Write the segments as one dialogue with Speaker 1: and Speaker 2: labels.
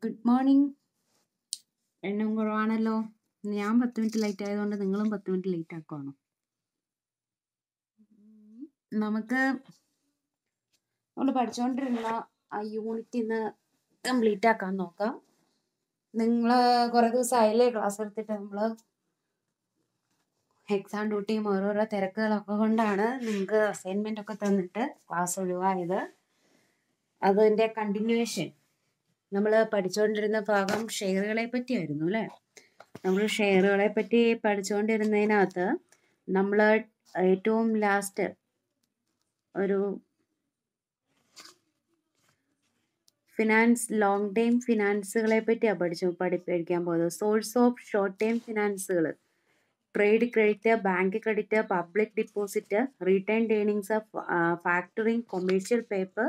Speaker 1: Good morning. എണ്ണം കുറവാണല്ലോ. ഞാൻ 10 മിനിറ്റ് ലേറ്റ് ആയതുകൊണ്ട് നിങ്ങളും 10 മിനിറ്റ് ലേറ്റ് ആക്കുവാണോ? നമുക്ക് നമ്മൾ പഠിച്ചുകൊണ്ടിരുന്ന ആ യൂണിറ്റ് ഇന്ന് കംപ്ലീറ്റ് ആക്കാൻ നോക്കാം. നിങ്ങൾ കുറേ ദിവസമായില്ലേ ക്ലാസ് എടുത്തിട്ട്? നമ്മൾ എക്സാം ഡ്യൂട്ടിയും ഓരോരോ തിരക്കുകളൊക്കെ കൊണ്ടാണ് നിങ്ങൾക്ക് അസൈൻമെൻ്റ് ഒക്കെ തന്നിട്ട് ക്ലാസ് ഒഴിവായത്. അതിൻ്റെ കണ്ടിന്യൂവേഷൻ നമ്മൾ പഠിച്ചുകൊണ്ടിരുന്ന ഭാഗം ഷെയറുകളെ പറ്റിയായിരുന്നു അല്ലേ? നമ്മൾ ഷെയറുകളെ പറ്റി പഠിച്ചുകൊണ്ടിരുന്നതിനകത്ത് നമ്മൾ ഏറ്റവും ലാസ്റ്റ് ഒരു ഫിനാൻസ് ലോങ് ടൈം ഫിനാൻസുകളെ പറ്റിയാണ് പഠിക്കാൻ പോകുന്നത്. സോഴ്സ് ഓഫ് ഷോർട്ട് ടൈം ഫിനാൻസുകൾ, trade credit, bank credit, public deposit, retained earnings of factoring, commercial paper,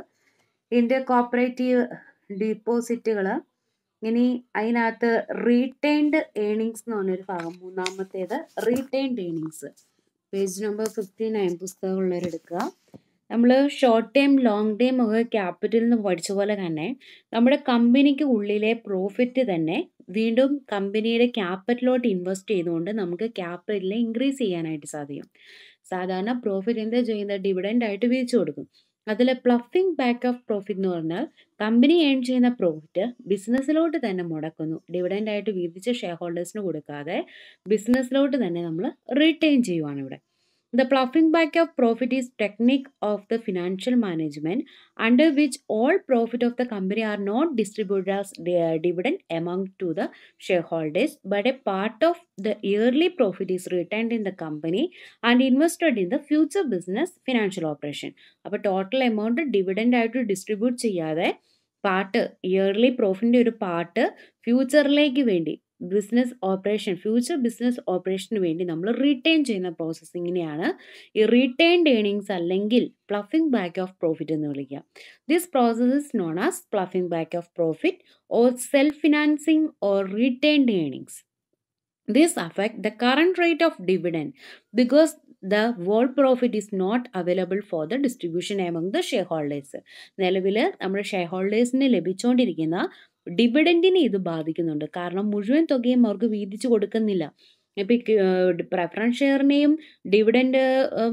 Speaker 1: inter cooperative ഡിപ്പോസിറ്റുകൾ. ഇനി അതിനകത്ത് റീറ്റൈൻഡ് ഏർണിങ്സ് എന്ന് പറഞ്ഞൊരു ഭാഗം, മൂന്നാമത്തേത് റീറ്റൈൻഡ് ഏർണിങ്സ്. പേജ് നമ്പർ 59 പുസ്തകമുള്ളവരെടുക്കുക. നമ്മൾ ഷോർട്ട് ടൈം ലോങ് ടൈം ഒക്കെ ക്യാപിറ്റൽ എന്ന് പഠിച്ച പോലെ തന്നെ നമ്മുടെ കമ്പനിക്ക് ഉള്ളിലെ പ്രോഫിറ്റ് തന്നെ വീണ്ടും കമ്പനിയുടെ ക്യാപിറ്റലോട്ട് ഇൻവെസ്റ്റ് ചെയ്തുകൊണ്ട് നമുക്ക് ക്യാപിറ്റലിനെ ഇൻക്രീസ് ചെയ്യാനായിട്ട് സാധിക്കും. സാധാരണ പ്രോഫിറ്റ് എന്താ ചെയ്യുന്നത്? ഡിവിഡൻഡ് ആയിട്ട് വീതിച്ചു കൊടുക്കും. അതിൽ പ്ലഫിംഗ് ബാക്ക് ഓഫ് പ്രോഫിറ്റ് എന്ന് പറഞ്ഞാൽ കമ്പനി ഏൺ ചെയ്യുന്ന പ്രോഫിറ്റ് ബിസിനസ്സിലോട്ട് തന്നെ മുടക്കുന്നു. ഡിവിഡൻഡ് ആയിട്ട് വീതിച്ച് ഷെയർ ഹോൾഡേഴ്സിന് കൊടുക്കാതെ ബിസിനസ്സിലോട്ട് തന്നെ നമ്മൾ റിട്ടേൺ ചെയ്യുവാണ് ഇവിടെ. The ploughing back of profit is technique of the financial management under which all profit of the company are not distributed as dividend among to the shareholders, but a part of the yearly profit is retained in the company and invested in the future business financial operation. അപ്പോൾ total amount dividend ആയിട്ട് distribute ചെയ്യാതെ part yearly പ്രോഫിറ്റിൻ്റെ ഒരു part ഫ്യൂച്ചറിലേക്ക് വേണ്ടി future business ഓപ്പറേഷന് വേണ്ടി നമ്മൾ retain ചെയ്യുന്ന പ്രോസസ്സിങ്ങിനെയാണ് ഈ retained earnings അല്ലെങ്കിൽ പ്ലഫിംഗ് ബാക്ക് ഓഫ് പ്രോഫിറ്റ് എന്ന് വിളിക്കുക. This process is known as ploughing back of profit or self financing or retained earnings. This affect the current rate of dividend because the whole profit is not available for the distribution among the shareholders. നിലവിൽ നമ്മുടെ share ഹോൾഡേഴ്സിന് ലഭിച്ചുകൊണ്ടിരിക്കുന്ന ഡിവിഡൻറ്റിനെ ഇത് ബാധിക്കുന്നുണ്ട്. കാരണം മുഴുവൻ തുകയും അവർക്ക് വീതിച്ചു കൊടുക്കുന്നില്ല. ഇപ്പം പ്രെഫറൻസ് ഷെയറിനെയും ഡിവിഡൻഡ്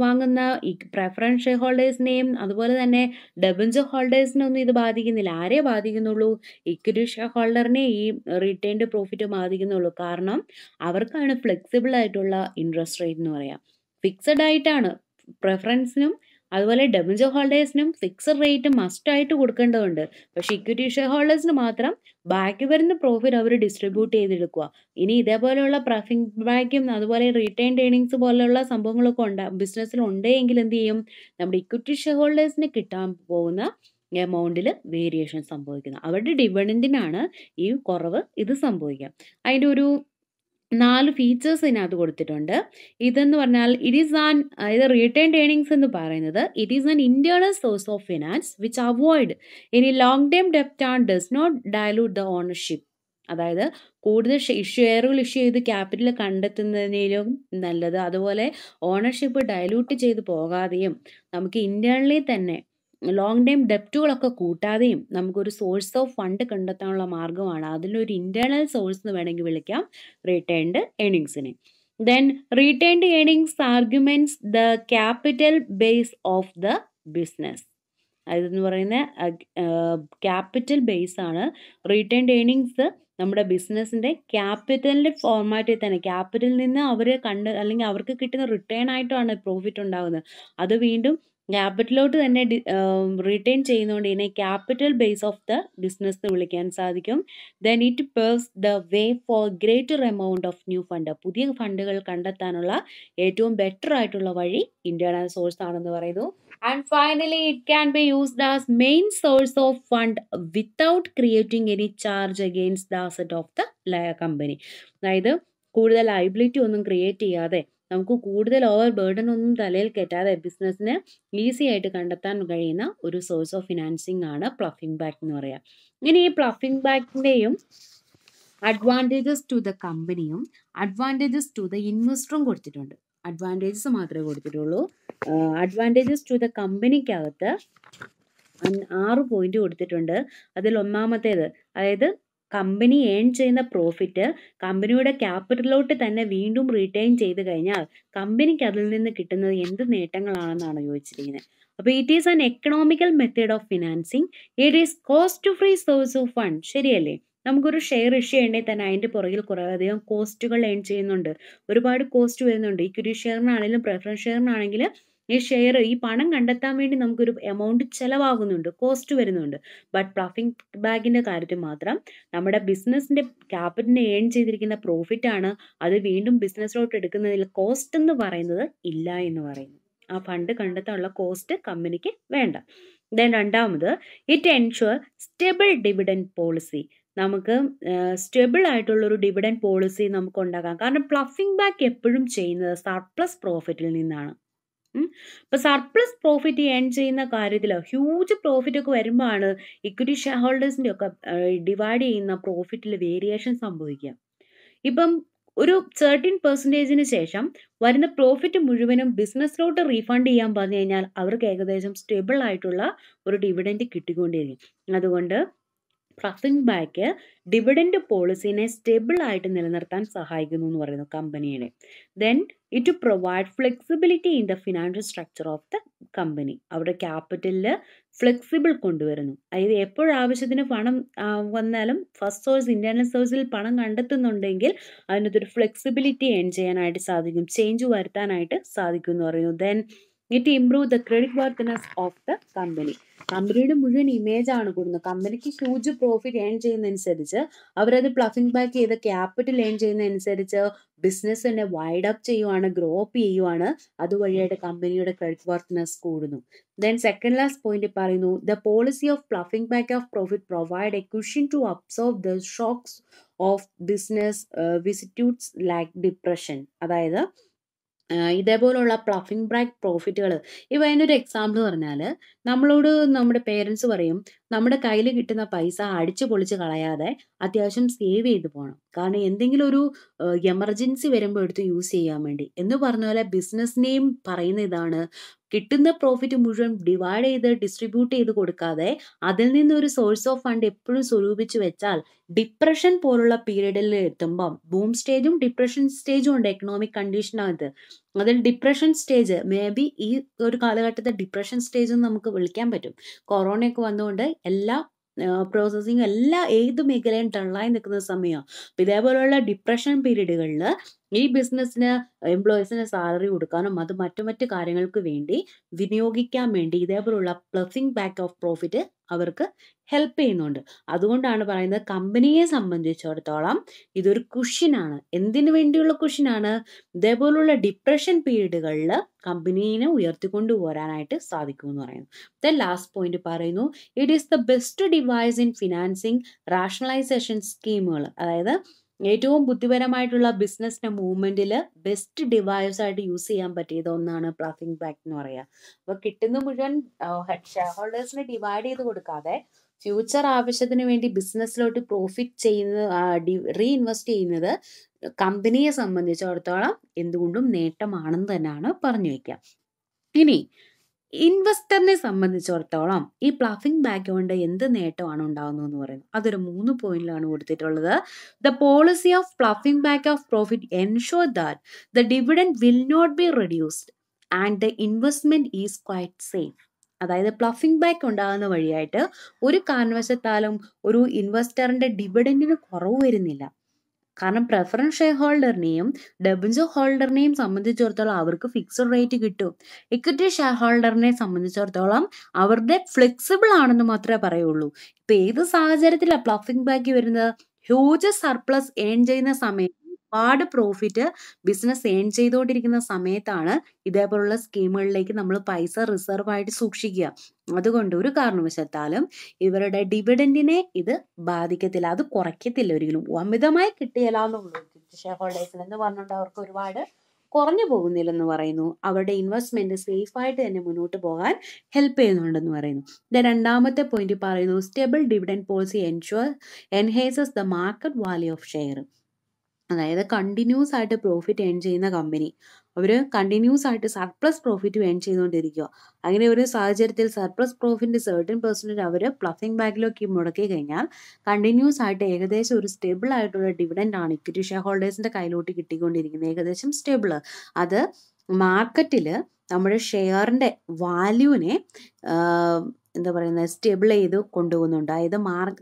Speaker 1: വാങ്ങുന്ന ഈ പ്രെഫറൻസ് ഷെയർ ഹോൾഡേഴ്സിനെയും അതുപോലെ തന്നെ ഡെബഞ്ചർ ഹോൾഡേഴ്സിനൊന്നും ഇത് ബാധിക്കുന്നില്ല. ആരെ ബാധിക്കുന്നുള്ളൂ? ഇക്വിറ്റി ഷെയർ ഹോൾഡറിനെ ഈ റിട്ടേൺഡ് പ്രോഫിറ്റ് ബാധിക്കുന്നുള്ളൂ. കാരണം അവർക്കാണ് ഫ്ലെക്സിബിൾ ആയിട്ടുള്ള ഇൻട്രസ്റ്റ് റേറ്റ് എന്ന് പറയാം. ഫിക്സഡ് ആയിട്ടാണ് പ്രെഫറൻസിനും അതുപോലെ ഡെബഞ്ചർ ഹോൾഡേഴ്സിനും ഫിക്സഡ് റേറ്റ് മസ്റ്റായിട്ട് കൊടുക്കേണ്ടതുണ്ട്. പക്ഷേ ഇക്വിറ്റി ഷെയർ ഹോൾഡേഴ്സിന് മാത്രം ബാക്കി വരുന്ന പ്രോഫിറ്റ് അവർ ഡിസ്ട്രിബ്യൂട്ട് ചെയ്തെടുക്കുക. ഇനി ഇതേപോലെയുള്ള പ്ലഫിംഗ് ബാക്കും അതുപോലെ റീറ്റെയിൻഡ് ഏർണിങ്സ് പോലെയുള്ള സംഭവങ്ങളൊക്കെ ബിസിനസ്സിൽ ഉണ്ടെങ്കിൽ എന്ത് ചെയ്യും? നമ്മുടെ ഇക്വിറ്റി ഷെയർ ഹോൾഡേഴ്സിന് കിട്ടാൻ പോകുന്ന എമൗണ്ടിൽ വേരിയേഷൻ സംഭവിക്കുന്നത്. അവരുടെ ഡിവിഡൻറ്റിനാണ് ഈ കുറവ് ഇത് സംഭവിക്കുക. അതിൻ്റെ ഒരു 4 ഫീച്ചേഴ്സ് ഇതിനകത്ത് കൊടുത്തിട്ടുണ്ട്. ഇതെന്ന് പറഞ്ഞാൽ അതായത് റീറ്റെയിൻഡ് ഏർണിങ്സ് എന്ന് പറയുന്നത് it is an internal source of finance which avoid any long time ഡെപ്റ്റ് and does not dilute the ownership. അതായത് കൂടുതൽ ഷെയറുകൾ ഇഷ്യൂ ചെയ്ത് ക്യാപിറ്റൽ കണ്ടെത്തുന്നതിനും നല്ലത്. അതുപോലെ ഓണർഷിപ്പ് ഡയലൂട്ട് ചെയ്ത് പോകാതെയും നമുക്ക് ഇന്റേണലി തന്നെ ലോങ് ടൈം ഡെപ്റ്റുകളൊക്കെ കൂട്ടാതെയും നമുക്കൊരു സോഴ്സ് ഓഫ് ഫണ്ട് കണ്ടെത്താനുള്ള മാർഗ്ഗമാണ്. അതിലൊരു ഇന്റേണൽ സോഴ്സ് എന്ന് വേണമെങ്കിൽ വിളിക്കാം റീറ്റെയിൻഡ് ഏർണിങ്സിനെ. Then retained earnings arguments the capital base of the business. അതെന്ന് പറയുന്ന ക്യാപിറ്റൽ ബേസ് ആണ്. റീറ്റെയിൻഡ് ഏർണിങ്സ് നമ്മുടെ ബിസിനസ്സിൻ്റെ ക്യാപിറ്റലിൻ്റെ ഫോർമാറ്റിൽ തന്നെ ക്യാപിറ്റലിൽ നിന്ന് അവർ അല്ലെങ്കിൽ അവർക്ക് കിട്ടുന്ന റിട്ടേൺ ആയിട്ടാണ് പ്രോഫിറ്റ് ഉണ്ടാകുന്നത്. അത് വീണ്ടും ക്യാപിറ്റലോട്ട് തന്നെ റിട്ടേൺ ചെയ്യുന്നതുകൊണ്ട് ഇതിനെ capital base of the business എന്ന് വിളിക്കാൻ സാധിക്കും. Then it paves the way for greater amount of new fund. പുതിയ ഫണ്ടുകൾ കണ്ടെത്താനുള്ള ഏറ്റവും ബെറ്റർ ആയിട്ടുള്ള വഴി ഇന്റേണൽ സോഴ്സ് ആണെന്ന് പറയുന്നു. And finally, it can be used as main source of fund without creating any charge against the asset of the company. അതായത് കൂടുതൽ ലയബിലിറ്റി ഒന്നും ക്രിയേറ്റ് ചെയ്യാതെ നമുക്ക് കൂടുതൽ ഓവർ ബേർഡൻ ഒന്നും തലയിൽ കെട്ടാതെ ബിസിനസ്സിന് ഈസി ആയിട്ട് കണ്ടെത്താൻ കഴിയുന്ന ഒരു സോഴ്സ് ഓഫ് ഫിനാൻസിങ് ആണ് പ്ലഫിംഗ് ബാക്ക് എന്ന് പറയുക. ഇനി ഈ പ്ലഫിംഗ് ബാക്കിൻ്റെയും അഡ്വാൻറ്റേജസ് ടു ദ കമ്പനിയും അഡ്വാൻറ്റേജസ് ടു ദ ഇൻവെസ്റ്ററും കൊടുത്തിട്ടുണ്ട്. അഡ്വാൻറ്റേജസ് മാത്രമേ കൊടുത്തിട്ടുള്ളൂ. അഡ്വാൻറ്റേജസ് ടു ദ കമ്പനിക്കകത്ത് 6 പോയിന്റ് കൊടുത്തിട്ടുണ്ട്. അതിൽ ഒന്നാമത്തേത് അതായത് കമ്പനി ഏൺ ചെയ്യുന്ന പ്രോഫിറ്റ് കമ്പനിയുടെ ക്യാപിറ്റലിലോട്ട് തന്നെ വീണ്ടും റീറ്റെയിൻ ചെയ്ത് കഴിഞ്ഞാൽ കമ്പനിക്ക് അതിൽ നിന്ന് കിട്ടുന്നത് എന്ത് നേട്ടങ്ങളാണെന്നാണ് ചോദിച്ചിരിക്കുന്നത്. അപ്പോൾ it is an economical method of financing. It is cost free source of fund. ശരിയല്ലേ? നമുക്കൊരു ഷെയർ ഇഷ്യൂ ചെയ്യണമെങ്കിൽ തന്നെ അതിൻ്റെ പുറകിൽ കുറേയധികം കോസ്റ്റുകൾ ഏൺ ചെയ്യുന്നുണ്ട്. ഒരുപാട് കോസ്റ്റ് വരുന്നുണ്ട്. ഇക്വിറ്റി ഷെയറിനാണെങ്കിലും പ്രിഫറൻസ് ഷെയറിനാണെങ്കിലും ഈ പണം കണ്ടെത്താൻ വേണ്ടി നമുക്കൊരു എമൗണ്ട് ചിലവാകുന്നുണ്ട്, കോസ്റ്റ് വരുന്നുണ്ട്. ബട്ട് പ്ലഫിംഗ് ബാഗിൻ്റെ കാര്യത്തിൽ മാത്രം നമ്മുടെ ബിസിനസ്സിൻ്റെ ക്യാപിറ്റലിനെ ഏൺ ചെയ്തിരിക്കുന്ന പ്രോഫിറ്റ് ആണ്. അത് വീണ്ടും ബിസിനസ്സിലോട്ട് എടുക്കുന്നതിൽ കോസ്റ്റ് എന്ന് പറയുന്നത് ഇല്ല എന്ന് പറയുന്നു. ആ ഫണ്ട് കണ്ടെത്താനുള്ള കോസ്റ്റ് കമ്പനിക്ക് വേണ്ട. ദെൻ രണ്ടാമത്, it ensure stable dividend policy. നമുക്ക് സ്റ്റെബിൾ ആയിട്ടുള്ള ഒരു ഡിവിഡൻഡ് പോളിസി നമുക്ക് ഉണ്ടാക്കാം. കാരണം പ്ലഫിംഗ് ബാക്ക് എപ്പോഴും ചെയ്യുന്നത് സർപ്ലസ് പ്രോഫിറ്റിൽ നിന്നാണ്. ഇപ്പൊ സർപ്ലസ് പ്രോഫിറ്റ് ഏൺ ചെയ്യുന്ന കാര്യത്തിൽ ഹ്യൂജ് പ്രോഫിറ്റ് ഒക്കെ വരുമ്പോഴാണ് ഇക്വിറ്റി ഷെയർ ഹോൾഡേഴ്സിന്റെ ഒക്കെ ഡിവൈഡ് ചെയ്യുന്ന പ്രോഫിറ്റിൽ വേരിയേഷൻ സംഭവിക്കുക. ഇപ്പം ഒരു 13% ശേഷം വരുന്ന പ്രോഫിറ്റ് മുഴുവനും ബിസിനസ്സിലോട്ട് റീഫണ്ട് ചെയ്യാൻ പറഞ്ഞു കഴിഞ്ഞാൽ അവർക്ക് ഏകദേശം സ്റ്റേബിൾ ആയിട്ടുള്ള ഒരു ഡിവിഡൻഡ് കിട്ടിക്കൊണ്ടിരിക്കും. അതുകൊണ്ട് പ്ലഫിംഗ് ബാക്ക് ഡിവിഡൻഡ് പോളിസിനെ സ്റ്റേബിൾ ആയിട്ട് നിലനിർത്താൻ സഹായിക്കുന്നു എന്ന് പറയുന്നു കമ്പനിയുടെ. Then it provide flexibility in the financial structure of the company. അവരുടെ ക്യാപിറ്റലിൽ ഫ്ലെക്സിബിൾ കൊണ്ടുവരുന്നു. അതായത് എപ്പോഴാവശ്യത്തിന് പണം വന്നാലും ഫസ്റ്റ് സോഴ്സ് ഇന്റേണൽ സോഴ്സിൽ പണം കണ്ടെത്തുന്നുണ്ടെങ്കിൽ അതിനകത്തൊരു ഫ്ലെക്സിബിലിറ്റി ഏൺ ചെയ്യാനായിട്ട് സാധിക്കും, ചേഞ്ച് വരുത്താനായിട്ട് സാധിക്കും എന്ന് പറയുന്നു. Then it improve the credit worthiness of the company. കമ്പനിയുടെ മുഴുവൻ ഇമേജ് ആണ് കൂടുന്നത്. കമ്പനിക്ക് ഹ്യൂജ് പ്രോഫിറ്റ് ഏൺ ചെയ്യുന്നതനുസരിച്ച് അവരത് പ്ലഫിംഗ് ബാക്ക് ചെയ്ത് ക്യാപിറ്റൽ ഏൺ ചെയ്യുന്നതനുസരിച്ച് ബിസിനസ് തന്നെ വൈഡ് അപ്പ് ചെയ്യുവാണ്, ഗ്രോ അപ്പ് ചെയ്യുവാണ്. അതുവഴിയായിട്ട് കമ്പനിയുടെ ക്രെഡിറ്റ് വർത്തിനെസ് കൂടുന്നു. ദെൻ സെക്കൻഡ് ലാസ്റ്റ് പോയിന്റ് പറയുന്നു, the policy of ploughing back of profit provide a cushion to absorb the shocks of business vicissitudes like depression. അതായത് ഇതേപോലുള്ള പ്ലഫിംഗ് ബാക്ക് പ്രോഫിറ്റുകൾ, ഇവ അതിനൊരു എക്സാമ്പിൾ പറഞ്ഞാൽ നമ്മളോട് നമ്മുടെ പേരൻസ് പറയും നമ്മുടെ കയ്യിൽ കിട്ടുന്ന പൈസ അടിച്ചു പൊളിച്ച് കളയാതെ അത്യാവശ്യം സേവ് ചെയ്ത് പോകണം. കാരണം എന്തെങ്കിലും ഒരു എമർജൻസി വരുമ്പോൾ എടുത്ത് യൂസ് ചെയ്യാൻ വേണ്ടി എന്ന് പറഞ്ഞ പോലെ ബിസിനസ്സിനെയും പറയുന്ന ഇതാണ്, കിട്ടുന്ന പ്രോഫിറ്റ് മുഴുവൻ ഡിവൈഡ് ചെയ്ത് ഡിസ്ട്രിബ്യൂട്ട് ചെയ്ത് കൊടുക്കാതെ അതിൽ നിന്നൊരു സോഴ്സ് ഓഫ് ഫണ്ട് എപ്പോഴും സ്വരൂപിച്ച് വെച്ചാൽ ഡിപ്രഷൻ പോലുള്ള പീരീഡിൽ എത്തുമ്പം ബൂം സ്റ്റേജും ഡിപ്രഷൻ സ്റ്റേജും ഉണ്ട് എക്കണോമിക് കണ്ടീഷനകത്ത്. അതിൽ ഡിപ്രഷൻ സ്റ്റേജ് മേ ബി ഈ ഒരു കാലഘട്ടത്തെ ഡിപ്രഷൻ സ്റ്റേജ് എന്ന് നമുക്ക് വിളിക്കാൻ പറ്റും. കൊറോണയൊക്കെ വന്നുകൊണ്ട് എല്ലാ പ്രോസസ്സിങ് ഏത് മേഖലയും ഡള്ളായി നിൽക്കുന്ന സമയമാണ്. അപ്പം ഇതേപോലെയുള്ള ഡിപ്രഷൻ പീരീഡുകളിൽ ഈ ബിസിനസ്സിന് എംപ്ലോയീസിന് സാലറി കൊടുക്കാനും അത് മറ്റു കാര്യങ്ങൾക്ക് വേണ്ടി വിനിയോഗിക്കാൻ വേണ്ടി ഇതേപോലുള്ള പ്ലഫിംഗ് ബാക്ക് ഓഫ് പ്രോഫിറ്റ് അവർക്ക് ഹെൽപ്പ് ചെയ്യുന്നുണ്ട്. അതുകൊണ്ടാണ് പറയുന്നത് കമ്പനിയെ സംബന്ധിച്ചിടത്തോളം ഇതൊരു കുഷ്യനാണ്. എന്തിനു വേണ്ടിയുള്ള കുഷ്യനാണ്? ഇതേപോലുള്ള ഡിപ്രഷൻ പീരീഡുകളിൽ കമ്പനീനെ ഉയർത്തിക്കൊണ്ടുപോരാനായിട്ട് സാധിക്കും എന്ന് പറയുന്നു. ദെൻ ലാസ്റ്റ് പോയിന്റ് പറയുന്നു, it is the best device in financing rationalisation സ്കീമുകൾ. അതായത് ഏറ്റവും ബുദ്ധിപരമായിട്ടുള്ള ബിസിനസ്സിന്റെ മൂവ്മെന്റിൽ ബെസ്റ്റ് ഡിവൈസ് ആയിട്ട് യൂസ് ചെയ്യാൻ പറ്റിയത് ഒന്നാണ് പ്ലഫിംഗ് ബാക്ക് എന്ന് പറയുക. അപ്പൊ കിട്ടുന്ന മുഴുവൻ ഷെയർ ഹോൾഡേഴ്സിനെ ഡിവൈഡ് ചെയ്ത് കൊടുക്കാതെ ഫ്യൂച്ചർ ആവശ്യത്തിന് വേണ്ടി ബിസിനസ്സിലോട്ട് പ്രോഫിറ്റ് റീഇൻവെസ്റ്റ് ചെയ്യുന്നത് കമ്പനിയെ സംബന്ധിച്ചിടത്തോളം എന്തുകൊണ്ടും നേട്ടമാണെന്ന് തന്നെയാണ് പറഞ്ഞു വയ്ക്കുക. ഇനി ഇൻവെസ്റ്ററിനെ സംബന്ധിച്ചിടത്തോളം ഈ പ്ലഫിംഗ് ബാക്ക് കൊണ്ട് എന്ത് നേട്ടമാണ് ഉണ്ടാകുന്നതെന്ന് പറയുന്നത് അതൊരു 3 പോയിന്റിലാണ് കൊടുത്തിട്ടുള്ളത്. The policy of ploughing back of profit ensure that the dividend will not be reduced and the investment is quite safe. അതായത് പ്ലഫിംഗ് ബാക്ക് ഉണ്ടാകുന്ന വഴിയായിട്ട് ഒരു കാരണവശത്താലും ഒരു ഇൻവെസ്റ്ററിന്റെ ഡിവിഡൻഡിന് കുറവ് വരുന്നില്ല. കാരണം പ്രിഫറൻസ് ഷെയർ ഹോൾഡറിനെയും ഡെബഞ്ചർ ഹോൾഡറിനെയും സംബന്ധിച്ചിടത്തോളം അവർക്ക് ഫിക്സഡ് റേറ്റ് കിട്ടും. ഇക്വിറ്റി ഷെയർ ഹോൾഡറിനെ സംബന്ധിച്ചിടത്തോളം അവരുടെ ഫ്ലെക്സിബിൾ ആണെന്ന് മാത്രമേ പറയുള്ളൂ. ഇപ്പൊ ഏത് സാഹചര്യത്തിലാണ് പ്ലഫിംഗ് ബാക്ക് വരുന്നത്? ഹ്യൂജ് സർപ്ലസ് ഏൺ ചെയ്യുന്ന സമയത്ത് ഒരുപാട് പ്രോഫിറ്റ് ബിസിനസ് ഏൺ ചെയ്തുകൊണ്ടിരിക്കുന്ന സമയത്താണ് ഇതേപോലുള്ള സ്കീമുകളിലേക്ക് നമ്മൾ പൈസ റിസർവ് ആയിട്ട് സൂക്ഷിക്കുക. അതുകൊണ്ട് ഒരു കാരണവശാലും ഇവരുടെ ഡിവിഡൻഡിനെ ഇത് ബാധിക്കത്തില്ല, അത് കുറയ്ക്കത്തില്ല ഒരിക്കലും. അമിതമായി കിട്ടിയല്ലാന്നുള്ളൂ ഷെയർ ഹോൾഡേഴ്സിന് എന്ന് പറഞ്ഞുകൊണ്ട് അവർക്ക് ഒരുപാട് കുറഞ്ഞു പോകുന്നില്ലെന്ന് പറയുന്നു. അവരുടെ ഇൻവെസ്റ്റ്മെന്റ് സേഫ് ആയിട്ട് തന്നെ മുന്നോട്ട് പോകാൻ ഹെൽപ്പ് ചെയ്യുന്നുണ്ടെന്ന് പറയുന്നു. രണ്ടാമത്തെ പോയിന്റ് പറയുന്നു, stable dividend policy enhances the market value of share. അതായത് കണ്ടിന്യൂസ് ആയിട്ട് പ്രോഫിറ്റ് ഏൺ ചെയ്യുന്ന കമ്പനി അവർ കണ്ടിന്യൂസ് ആയിട്ട് സർപ്ലസ് പ്രോഫിറ്റ് ഏൺ ചെയ്തുകൊണ്ടിരിക്കുക. അങ്ങനെ ഒരു സാഹചര്യത്തിൽ സർപ്ലസ് പ്രോഫിറ്റ് 30% അവർ പ്ലഫിംഗ് ബാക്കിലേക്ക് മുടക്കി കഴിഞ്ഞാൽ കണ്ടിന്യൂസ് ആയിട്ട് ഏകദേശം ഒരു സ്റ്റേബിൾ ആയിട്ടുള്ള ഡിവിഡൻഡ് ആണ് ഇക്വിറ്റി ഷെയർ ഹോൾഡേഴ്സിന്റെ കയ്യിലോട്ട് കിട്ടിക്കൊണ്ടിരിക്കുന്നത്. ഏകദേശം സ്റ്റേബിൾ. അത് മാർക്കറ്റിൽ നമ്മുടെ ഷെയറിന്റെ വാല്യൂവിനെ എന്താ പറയുന്നത് സ്റ്റേബിൾ ചെയ്ത് കൊണ്ടുപോകുന്നുണ്ട്. അതായത്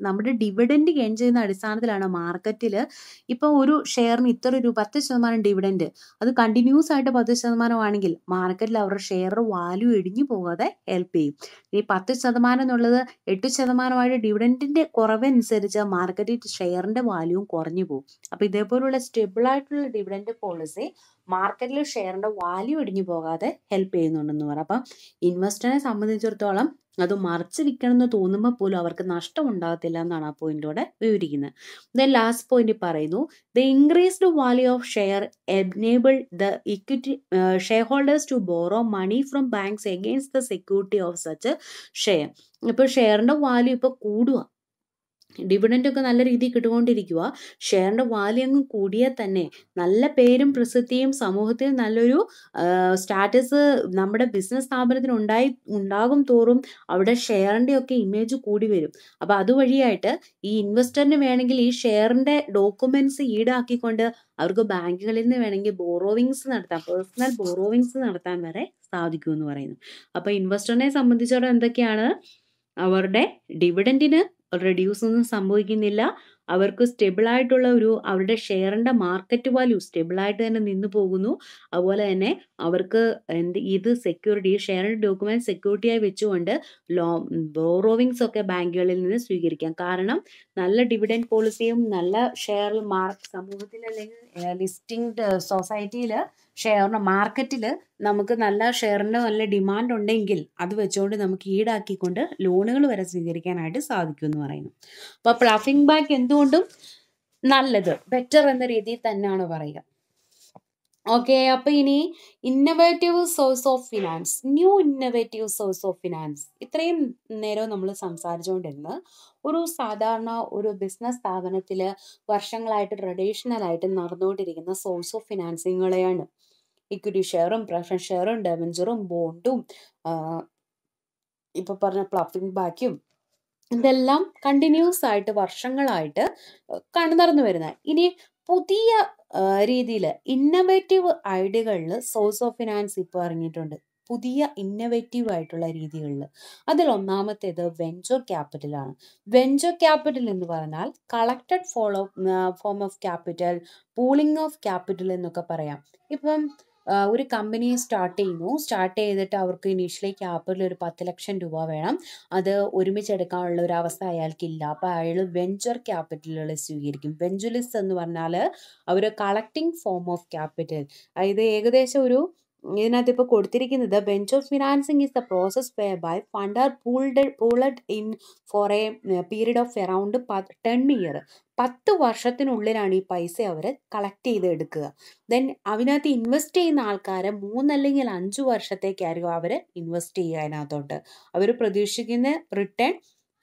Speaker 1: നമ്മുടെ ഡിവിഡൻഡ് ഗെയിൻ ചെയ്യുന്ന അടിസ്ഥാനത്തിലാണ് മാർക്കറ്റിൽ ഇപ്പോൾ ഒരു ഷെയറിന് ഇത്ര രൂപ 10% ഡിവിഡൻഡ് അത് കണ്ടിന്യൂസ് ആയിട്ട് 10% ആണെങ്കിൽ മാർക്കറ്റിൽ അവരുടെ ഷെയറിന്റെ വാല്യൂ ഇടിഞ്ഞു പോകാതെ ഹെൽപ്പ് ചെയ്യും. ഈ 10% എന്നുള്ളത് 8% ഡിവിഡൻഡിന്റെ കുറവനുസരിച്ച് മാർക്കറ്റിൽ ഷെയറിന്റെ വാല്യൂവും കുറഞ്ഞു പോകും. അപ്പോൾ ഇതേപോലുള്ള സ്റ്റേബിൾ ആയിട്ടുള്ള ഡിവിഡൻഡ് പോളിസി മാർക്കറ്റിൽ ഷെയറിന്റെ വാല്യൂ ഇടിഞ്ഞു പോകാതെ ഹെൽപ്പ് ചെയ്യുന്നുണ്ടെന്ന് പറയാം. അപ്പം ഇൻവെസ്റ്ററിനെ സംബന്ധിച്ചിടത്തോളം അത് മറിച്ച് വിൽക്കണമെന്ന് തോന്നുമ്പോൾ പോലും അവർക്ക് നഷ്ടം ഉണ്ടാകത്തില്ല എന്നാണ് ആ പോയിന്റോടെ വിവരിക്കുന്നത്. ദെൻ ലാസ്റ്റ് പോയിന്റ് പറയുന്നു, the increased value of share enable the equity share holders to borrow money from banks against the security of such share. ഇപ്പോൾ ഷെയറിന്റെ വാല്യൂ ഇപ്പോൾ കൂടുക, ഡിവിഡൻഡ് ഒക്കെ നല്ല രീതിയിൽ കിട്ടുകൊണ്ടിരിക്കുക, ഷെയറിന്റെ വാല്യൂ അങ്ങ് കൂടിയാൽ തന്നെ നല്ല പേരും പ്രസിദ്ധിയും സമൂഹത്തിൽ നല്ലൊരു സ്റ്റാറ്റസ് നമ്മുടെ ബിസിനസ് സ്ഥാപനത്തിന് ഉണ്ടാകും തോറും അവിടെ ഷെയറിന്റെ ഒക്കെ ഇമേജ് കൂടി വരും. അപ്പൊ അതുവഴിയായിട്ട് ഈ ഇൻവെസ്റ്ററിന് വേണമെങ്കിൽ ഈ ഷെയറിന്റെ ഡോക്യുമെന്റ്സ് ഈടാക്കിക്കൊണ്ട് അവർക്ക് ബാങ്കുകളിൽ നിന്ന് വേണമെങ്കിൽ ബോറോവിങ്സ് നടത്താം, പേഴ്സണൽ ബോറോവിങ്സ് നടത്താൻ വരെ സാധിക്കുമെന്ന് പറയുന്നു. അപ്പൊ ഇൻവെസ്റ്ററിനെ സംബന്ധിച്ചിടത്തോളം എന്തൊക്കെയാണ്, അവരുടെ ഡിവിഡൻഡിന് റെഡ്യൂസ് ഒന്നും സംഭവിക്കുന്നില്ല, അവർക്ക് സ്റ്റെബിൾ ആയിട്ടുള്ള അവരുടെ ഷെയറിന്റെ മാർക്കറ്റ് വാല്യൂ സ്റ്റെബിൾ ആയിട്ട് തന്നെ നിന്ന് പോകുന്നു. അതുപോലെ തന്നെ അവർക്ക് ഇത് സെക്യൂരിറ്റി, ഷെയറിന്റെ ഡോക്യുമെന്റ് സെക്യൂരിറ്റിയായി വെച്ചുകൊണ്ട് ബോറോവിങ്സ് ഒക്കെ ബാങ്കുകളിൽ നിന്ന് സ്വീകരിക്കാം. കാരണം നല്ല ഡിവിഡൻഡ് പോളിസിയും നല്ല ഷെയർ സമൂഹത്തിൽ അല്ലെങ്കിൽ ലിസ്റ്റിംഗ് സൊസൈറ്റിയിൽ ഷെയറിന്റെ മാർക്കറ്റിൽ നമുക്ക് നല്ല ഷെയറിന്റെ നല്ല ഡിമാൻഡ് ഉണ്ടെങ്കിൽ അത് വെച്ചുകൊണ്ട് നമുക്ക് ഈടാക്കിക്കൊണ്ട് ലോണുകൾ വരെ സ്വീകരിക്കാനായിട്ട് സാധിക്കും എന്ന് പറയുന്നു. അപ്പൊ പ്ലഫിംഗ് ബാക്ക് എന്തുകൊണ്ടും നല്ലത്, ബെറ്റർ എന്ന രീതിയിൽ തന്നെയാണ് പറയുക. ഓക്കെ, അപ്പൊ ഇനി innovative source of finance, new innovative source of finance. ഇത്രയും നേരം നമ്മൾ സംസാരിച്ചുകൊണ്ടിരുന്നത് ഒരു സാധാരണ ഒരു ബിസിനസ് സ്ഥാപനത്തിൽ വർഷങ്ങളായിട്ട് ട്രഡീഷണൽ ആയിട്ട് നടന്നുകൊണ്ടിരിക്കുന്ന സോഴ്സ് ഓഫ് ഫിനാൻസിങ്ങുകളെയാണ്. ഇക്വിറ്റി ഷെയറും പ്രിഫറൻസ് ഷെയറും ഡെബഞ്ചറും ബോണ്ടും ഇപ്പൊ പറഞ്ഞ പ്ലഫിംഗ് ബാക്കും ഇതെല്ലാം കണ്ടിന്യൂസ് ആയിട്ട് വർഷങ്ങളായിട്ട് നടന്നു വരുന്നത്. ഇനി പുതിയ രീതിയിൽ ഇന്നോവേറ്റീവ് ഐഡിയകളിൽ സോഴ്സ് ഓഫ് ഫിനാൻസ് ഇപ്പോൾ ഇറങ്ങിയിട്ടുണ്ട്, പുതിയ ഇന്നോവേറ്റീവ് ആയിട്ടുള്ള രീതികളിൽ. അതിൽ ഒന്നാമത്തേത് വെഞ്ചർ ക്യാപിറ്റലാണ്. വെഞ്ചർ ക്യാപിറ്റൽ എന്ന് പറഞ്ഞാൽ collected form of capital, pooling of capital എന്നൊക്കെ പറയാം. ഇപ്പം ഒരു കമ്പനി സ്റ്റാർട്ട് ചെയ്തിട്ട് അവർക്ക് ഇനീഷ്യലി ക്യാപിറ്റൽ ഒരു 10 ലക്ഷം രൂപ വേണം, അത് ഒരുമിച്ചെടുക്കാനുള്ള ഒരു അവസ്ഥ അയാൾക്കില്ല. അപ്പോൾ അയാൾ വെഞ്ചർ ക്യാപിറ്റലുകൾ സ്വീകരിക്കും. വെഞ്ചുലിസ്റ്റ് എന്ന് പറഞ്ഞാൽ അവർ കളക്ടിങ് ഫോം ഓഫ് ക്യാപിറ്റൽ. അതായത് ഏകദേശം ഇതിനകത്ത് ഇപ്പോൾ കൊടുത്തിരിക്കുന്നത് venture financing is the process whereby fund are pooled in for a period of around 10 year. 10 വർഷത്തിനുള്ളിലാണ് ഈ പൈസ അവർ കളക്ട് ചെയ്ത് എടുക്കുക. ദെൻ അതിനകത്ത് ഇൻവെസ്റ്റ് ചെയ്യുന്ന ആൾക്കാരെ 3 അല്ലെങ്കിൽ 5 വർഷത്തേക്കായിരിക്കും അവർ ഇൻവെസ്റ്റ് ചെയ്യുക. അതിനകത്തോട്ട് അവർ പ്രതീക്ഷിക്കുന്ന റിട്ടേൺ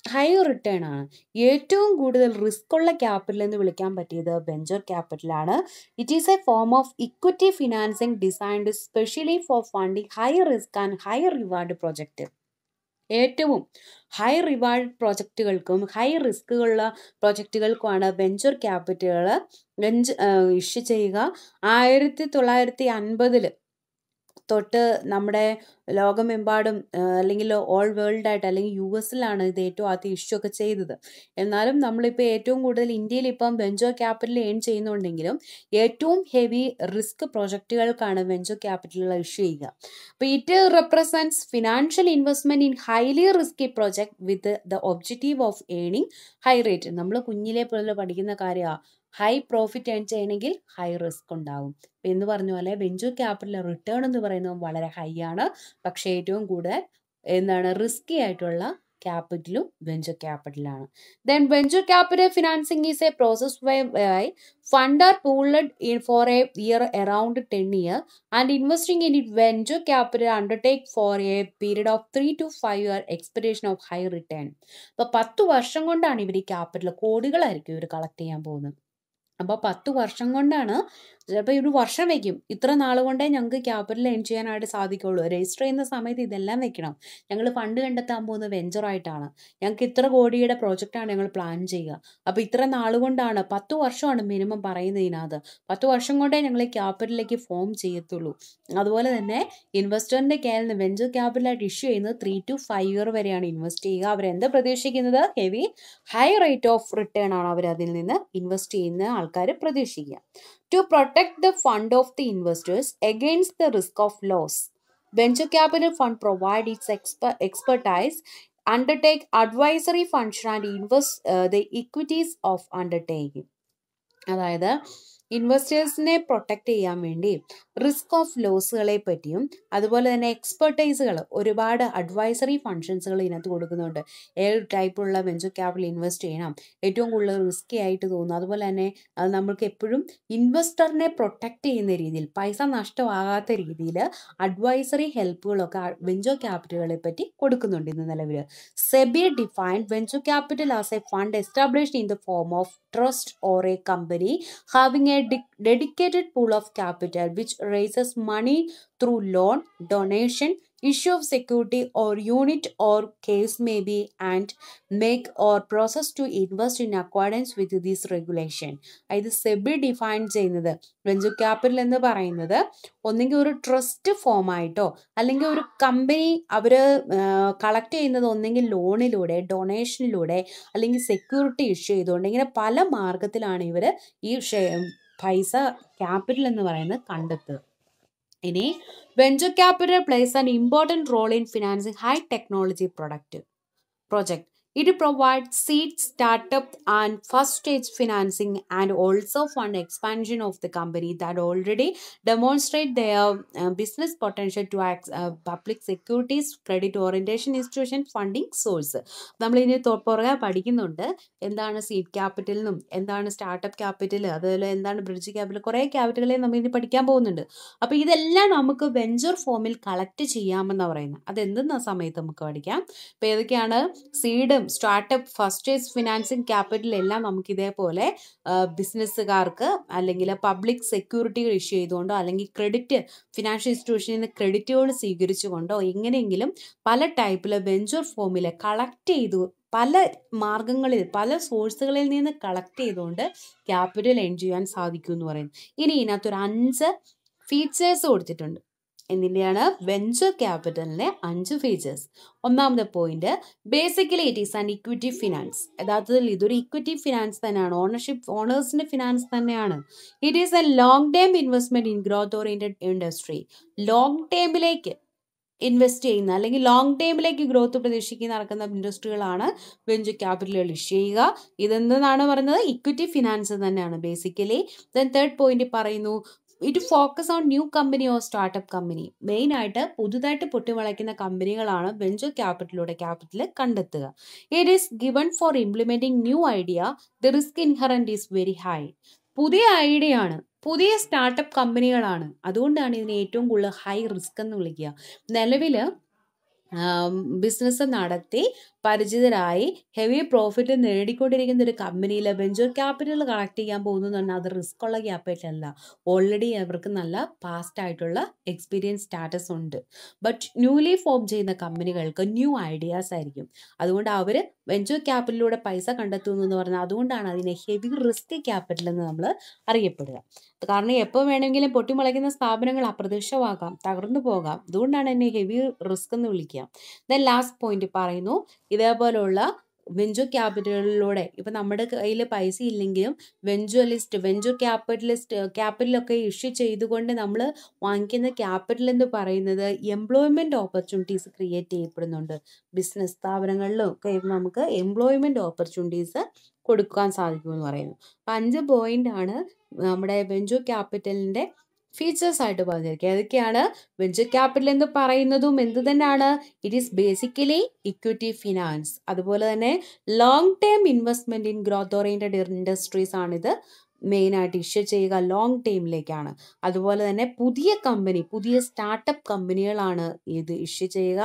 Speaker 1: ഹൈ റിട്ടേൺ ആണ്. ഏറ്റവും കൂടുതൽ റിസ്ക് ഉള്ള ക്യാപിറ്റൽ എന്ന് വിളിക്കാൻ പറ്റിയത് വെഞ്ചർ ക്യാപിറ്റലാണ്. It is a form of equity financing designed specially for funding high risk and high reward project. ഏറ്റവും ഹൈ റിവാർഡ് പ്രൊജക്റ്റുകൾക്കും ഹൈ റിസ്ക്കുള്ള പ്രൊജക്റ്റുകൾക്കുമാണ് വെഞ്ചർ ക്യാപിറ്റലുകൾ ഇഷ്യൂ ചെയ്യുക. 1950 തൊട്ട് നമ്മുടെ ലോകമെമ്പാടും അല്ലെങ്കിൽ ഓൾ വേൾഡ് ആയിട്ട് അല്ലെങ്കിൽ US ഇത് ഏറ്റവും ആദ്യം ഇഷ്യൂ ഒക്കെ ചെയ്തത്. എന്നാലും നമ്മളിപ്പോൾ ഏറ്റവും കൂടുതൽ ഇന്ത്യയിൽ ഇപ്പം വെഞ്ചർ ക്യാപിറ്റൽ ഏൺ ചെയ്യുന്നുണ്ടെങ്കിലും ഏറ്റവും ഹെവി റിസ്ക് പ്രൊജക്റ്റുകൾക്കാണ് വെഞ്ചർ ക്യാപിറ്റലുകൾ ഇഷ്യൂ ചെയ്യുക. അപ്പോൾ it represents financial investment in highly risky project with the objective of earning high rate. നമ്മൾ കുഞ്ഞിലെ പോലെ പഠിക്കുന്ന കാര്യമാണ്, ഹൈ പ്രോഫിറ്റ് ഏൺ ചെയ്യണമെങ്കിൽ ഹൈ റിസ്ക് ഉണ്ടാകും എന്ന് പറഞ്ഞ പോലെ വെഞ്ചർ ക്യാപിറ്റൽ റിട്ടേൺ എന്ന് പറയുന്നത് വളരെ ഹൈ ആണ്. പക്ഷേ ഏറ്റവും കൂടുതൽ റിസ്കി ആയിട്ടുള്ള ക്യാപിറ്റലും വെഞ്ചർ ക്യാപിറ്റലാണ്. Then venture capital financing is a process by fund are pooled in for a year around 10 year and investing in it venture capital undertake for a period of 3 to 5 year expectation of high return. അപ്പോൾ 10 വർഷം കൊണ്ടാണ് ഇവർ ഈ capital കോടികളായിരിക്കും ഇവർ collect ചെയ്യാൻ പോകുന്നത്. അപ്പോൾ 10 വർഷം കൊണ്ടാണ്, ചിലപ്പോൾ ഒരു വർഷം വയ്ക്കും, ഇത്ര നാൾ കൊണ്ടേ ഞങ്ങൾക്ക് ക്യാപിറ്റൽ എയിം ചെയ്യാനായിട്ട് സാധിക്കുള്ളൂ, രജിസ്റ്റർ ചെയ്യുന്ന സമയത്ത് ഇതെല്ലാം വെക്കണം, ഞങ്ങൾ ഫണ്ട് കണ്ടെത്താൻ പോകുന്ന വെഞ്ചറായിട്ടാണ്, ഞങ്ങൾക്ക് ഇത്ര കോടിയുടെ പ്രോജക്റ്റാണ് ഞങ്ങൾ പ്ലാൻ ചെയ്യുക, അപ്പോൾ ഇത്ര നാൾ കൊണ്ടാണ്, 10 വർഷമാണ് മിനിമം പറയുന്നതിനകത്ത്, 10 വർഷം കൊണ്ടേ ഞങ്ങൾ ഈ ക്യാപിറ്റലിലേക്ക് ഫോം ചെയ്യത്തുള്ളൂ. അതുപോലെ തന്നെ ഇൻവെസ്റ്ററിൻ്റെ കയ്യിൽ നിന്ന് വെഞ്ചർ ക്യാപിറ്റലായിട്ട് ഇഷ്യൂ ചെയ്യുന്നത് 3 to 5 ഇയർ വരെയാണ് ഇൻവെസ്റ്റ് ചെയ്യുക. അവരെന്താ പ്രതീക്ഷിക്കുന്നത്? ഹൈ റേറ്റ് ഓഫ് റിട്ടേൺ ആണ് അവർ അതിൽ നിന്ന് ഇൻവെസ്റ്റ് ചെയ്യുന്ന ആൾക്കാർ പ്രതീക്ഷിക്കുക. To protect the fund of the investors against the risk of loss, venture capital fund provide its expertise, undertake advisory function and invest the equities of undertaking. അതായത് ഇൻവെസ്റ്റേഴ്സിനെ protect ചെയ്യാൻ വേണ്ടി risk of ലോസുകളെ പറ്റിയും അതുപോലെ തന്നെ എക്സ്പെർട്ടൈസുകൾ, ഒരുപാട് advisory ഫങ്ഷൻസുകൾ ഇതിനകത്ത് കൊടുക്കുന്നുണ്ട്. ഏത് ടൈപ്പുള്ള വെഞ്ചർ ക്യാപിറ്റൽ ഇൻവെസ്റ്റ് ചെയ്യണം, ഏറ്റവും കൂടുതൽ റിസ്കി ആയിട്ട് തോന്നുന്നു, അതുപോലെ തന്നെ നമ്മൾക്ക് എപ്പോഴും ഇൻവെസ്റ്ററിനെ പ്രൊട്ടക്റ്റ് ചെയ്യുന്ന രീതിയിൽ, പൈസ നഷ്ടമാകാത്ത രീതിയിൽ അഡ്വൈസറി ഹെൽപ്പുകളൊക്കെ വെഞ്ചർ ക്യാപിറ്റലുകളെ പറ്റി കൊടുക്കുന്നുണ്ട് ഇന്ന് നിലവിൽ. SEBI defined venture capital as A fund established in the form of trust or A company having a dedicated pool of capital which raises money through loan, donation, issue of security or unit or case may be, and make or process to invest in accordance with this regulation. ഇത് SEBI define ചെയ്യുന്നത് venture capital എന്ന് പറയുന്നത് ഒന്നെങ്കിൽ ഒരു trust form ആയിട്ടോ അല്ലെങ്കിൽ ഒരു company അവർ collect ചെയ്യുന്നത് ഒന്നെങ്കിൽ ലോണിലൂടെ, ഡൊണേഷനിലൂടെ, അല്ലെങ്കിൽ സെക്യൂരിറ്റി ഇഷ്യൂ ചെയ്തുകൊണ്ട്, ഇങ്ങനെ പല മാർഗത്തിലാണ് ഇവർ ഈ പൈസ ക്യാപിറ്റൽ എന്ന് പറയുന്നത് കണ്ടെത്തുക. ഇനി venture capital plays an important role in financing high technology project. It provides seed, startup and first stage financing and also fund expansion of the company that already demonstrate their business potential to public securities, credit orientation institution, funding source. നമ്മൾ ഇനി പുറകെ പഠിക്കുന്നുണ്ട് എന്താണ് seed ക്യാപിറ്റലിനും എന്താണ് startup capital, അതുപോലെ എന്താണ് bridge capital, കുറേ ക്യാപിറ്റലുകളെ നമ്മൾ ഇനി പഠിക്കാൻ പോകുന്നുണ്ട്. അപ്പോൾ ഇതെല്ലാം നമുക്ക് വെഞ്ചർ ഫോമിൽ കളക്ട് ചെയ്യാമെന്നാണ് പറയുന്നത്. അതെന്തെന്ന സമയത്ത് നമുക്ക് പഠിക്കാം. അപ്പോൾ ഏതൊക്കെയാണ്? Seed, startup, first stage financing capital എല്ലാം നമുക്ക് ഇതേപോലെ ബിസിനസ്സുകാർക്ക് അല്ലെങ്കിൽ പബ്ലിക് സെക്യൂരിറ്റികൾ ഇഷ്യൂ ചെയ്തുകൊണ്ടോ അല്ലെങ്കിൽ ക്രെഡിറ്റ് ഫിനാൻഷ്യൽ ഇൻസ്റ്റിറ്റ്യൂഷനിൽ നിന്ന് ക്രെഡിറ്റുകൾ സ്വീകരിച്ചുകൊണ്ടോ എങ്ങനെയെങ്കിലും പല ടൈപ്പിൽ വെഞ്ചർ ഫോമിൽ കളക്ട് ചെയ്തു, പല മാർഗങ്ങളിൽ പല സോഴ്സുകളിൽ നിന്ന് കളക്ട് ചെയ്തുകൊണ്ട് ക്യാപിറ്റൽ എയിം ചെയ്യാൻ സാധിക്കും എന്ന് പറയുന്നു. ഇനി ഇതിനകത്തൊരു 5 ഫീച്ചേഴ്സ് കൊടുത്തിട്ടുണ്ട്. എന്തിൻ്റെയാണ്? വെഞ്ചർ ക്യാപിറ്റലിൻ്റെ 5 ഫീച്ചേഴ്സ്. ഒന്നാമത്തെ point, basically it is an equity finance. യഥാർത്ഥത്തിൽ ഇതൊരു ഇക്വിറ്റി ഫിനാൻസ് തന്നെയാണ്, ഓണേഴ്സിൻ്റെ ഫിനാൻസ് തന്നെയാണ്. It is a long term investment in growth oriented industry. Long ടേമിലേക്ക് ഇൻവെസ്റ്റ് ചെയ്യുന്ന അല്ലെങ്കിൽ ലോങ് ടൈമിലേക്ക് ഗ്രോത്ത് പ്രതീക്ഷിക്കുന്ന നടക്കുന്ന ഇൻഡസ്ട്രികളാണ് വെഞ്ചർ ക്യാപിറ്റലുകൾ ഇഷ്യൂ ചെയ്യുക. ഇതെന്താണ് പറയുന്നത്? ഇക്വിറ്റി ഫിനാൻസ് തന്നെയാണ് ബേസിക്കലി. ദെൻ തേർഡ് പോയിന്റ് പറയുന്നു, it focus on new company or startup company. മെയിനായിട്ട് പുതുതായിട്ട് പൊട്ടിമുളയ്ക്കുന്ന കമ്പനികളാണ് വെഞ്ചർ ക്യാപിറ്റലിലൂടെ ക്യാപിറ്റൽ കണ്ടെത്തുക. It is given for implementing new idea. The risk inherent is very high. പുതിയ ഐഡിയ ആണ്, പുതിയ സ്റ്റാർട്ടപ്പ് കമ്പനികളാണ്, അതുകൊണ്ടാണ് ഇതിനെ ഏറ്റവും കൂടുതൽ ഹൈ റിസ്ക് എന്ന് വിളിക്കുക. നിലവിൽ ബിസിനസ് നടത്തി പരിചിതരായി ഹെവി പ്രോഫിറ്റ് നേടിക്കൊണ്ടിരിക്കുന്ന ഒരു കമ്പനിയിൽ വെഞ്ചർ ക്യാപിറ്റൽ കളക്ട് ചെയ്യാൻ പോകുന്നതെന്ന് പറഞ്ഞാൽ അത് റിസ്ക് ഉള്ള ക്യാപിറ്റൽ അല്ല. ഓൾറെഡി അവർക്ക് നല്ല പാസ്റ്റ് ആയിട്ടുള്ള എക്സ്പീരിയൻസ് സ്റ്റാറ്റസ് ഉണ്ട്. ബട്ട് ന്യൂലി ഫോം ചെയ്യുന്ന കമ്പനികൾക്ക് ന്യൂ ഐഡിയാസ് ആയിരിക്കും. അതുകൊണ്ട് അവർ വെഞ്ചർ ക്യാപിറ്റലിലൂടെ പൈസ കണ്ടെത്തുന്നു എന്ന് പറഞ്ഞാൽ അതുകൊണ്ടാണ് അതിനെ ഹെവി റിസ്ക് ക്യാപിറ്റൽ എന്ന് നമ്മൾ അറിയപ്പെടുക. കാരണം എപ്പോൾ വേണമെങ്കിലും പൊട്ടിമുളയ്ക്കുന്ന സ്ഥാപനങ്ങൾ അപ്രത്യക്ഷമാകാം, തകർന്നു പോകാം. അതുകൊണ്ടാണ് എന്നെ ഹെവി റിസ്ക് എന്ന് വിളിക്കുക. ദെൻ ലാസ്റ്റ് പോയിന്റ് പറയുന്നു, ഇതേപോലുള്ള വെഞ്ചർ ക്യാപിറ്റലിലൂടെ ഇപ്പം നമ്മുടെ കയ്യിൽ പൈസ ഇല്ലെങ്കിലും വെഞ്ചർ ക്യാപിറ്റലൊക്കെ ഇഷ്യൂ ചെയ്തുകൊണ്ട് നമ്മൾ വാങ്ങിക്കുന്ന ക്യാപിറ്റൽ എന്ന് പറയുന്നത് എംപ്ലോയ്മെൻറ്റ് ഓപ്പർച്യൂണിറ്റീസ് ക്രിയേറ്റ് ചെയ്യപ്പെടുന്നുണ്ട്. ബിസിനസ് സ്ഥാപനങ്ങളിലും ഒക്കെ നമുക്ക് എംപ്ലോയ്മെൻറ്റ് ഓപ്പർച്യൂണിറ്റീസ് കൊടുക്കാൻ സാധിക്കുമെന്ന് പറയുന്നു. അപ്പം 5 പോയിൻ്റാണ് നമ്മുടെ വെഞ്ചർ ക്യാപിറ്റലിൻ്റെ ഫീച്ചേഴ്സ് ആയിട്ട് പറഞ്ഞിരിക്കുക. ഏതൊക്കെയാണ്? വെഞ്ചർ ക്യാപിറ്റൽ എന്ന് പറയുന്നതും എന്ത് തന്നെയാണ്? It is basically equity finance. അതുപോലെ തന്നെ long term investment in growth oriented industries ആണിത്. മെയിനായിട്ട് ഇഷ്യൂ ചെയ്യുക ലോങ് ടൈമിലേക്കാണ്. അതുപോലെ തന്നെ പുതിയ സ്റ്റാർട്ടപ്പ് കമ്പനികളാണ് ഇത് ഇഷ്യൂ ചെയ്യുക.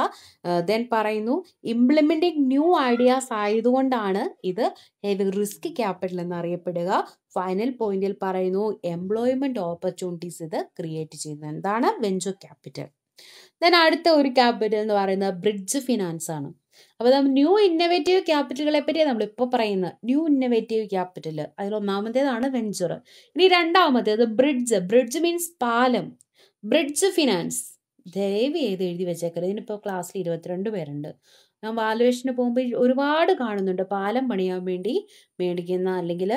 Speaker 1: ദെൻ പറയുന്നു ഇംപ്ലിമെന്റിങ് ന്യൂ ഐഡിയാസ് ആയതുകൊണ്ടാണ് ഇത് ഹെവി റിസ്ക് ക്യാപിറ്റൽ എന്നറിയപ്പെടുക. ഫൈനൽ പോയിന്റിൽ പറയുന്നു എംപ്ലോയ്മെന്റ് ഓപ്പർച്യൂണിറ്റീസ് ഇത് ക്രിയേറ്റ് ചെയ്യുന്നത്. എന്താണ്? Venture capital. ദെൻ അടുത്ത ഒരു ക്യാപിറ്റൽ എന്ന് പറയുന്നത് ബ്രിഡ്ജ് ഫിനാൻസ് ആണ്. അപ്പോൾ നമ്മൾ ന്യൂ ഇന്നോവേറ്റീവ് ക്യാപിറ്റലുകളെ പറ്റിയാണ് നമ്മളിപ്പോൾ പറയുന്നത്. ന്യൂ ഇന്നോവേറ്റീവ് ക്യാപിറ്റൽ അതിൽ ഒന്നാമത്തേതാണ് വെഞ്ചർ. ഇനി രണ്ടാമത്തേത് ബ്രിഡ്ജ് മീൻസ് പാലം. ബ്രിഡ്ജ് ഫിനാൻസ് ദയവ് ചെയ്ത് എഴുതി വെച്ചേക്കരുത്. ഇതിനിപ്പോൾ ക്ലാസ്സിൽ 22 പേരുണ്ട്. ഞാൻ വാലുവേഷന് പോകുമ്പോൾ ഒരുപാട് കാണുന്നുണ്ട് പാലം പണിയാൻ വേണ്ടി മേടിക്കുന്ന അല്ലെങ്കിൽ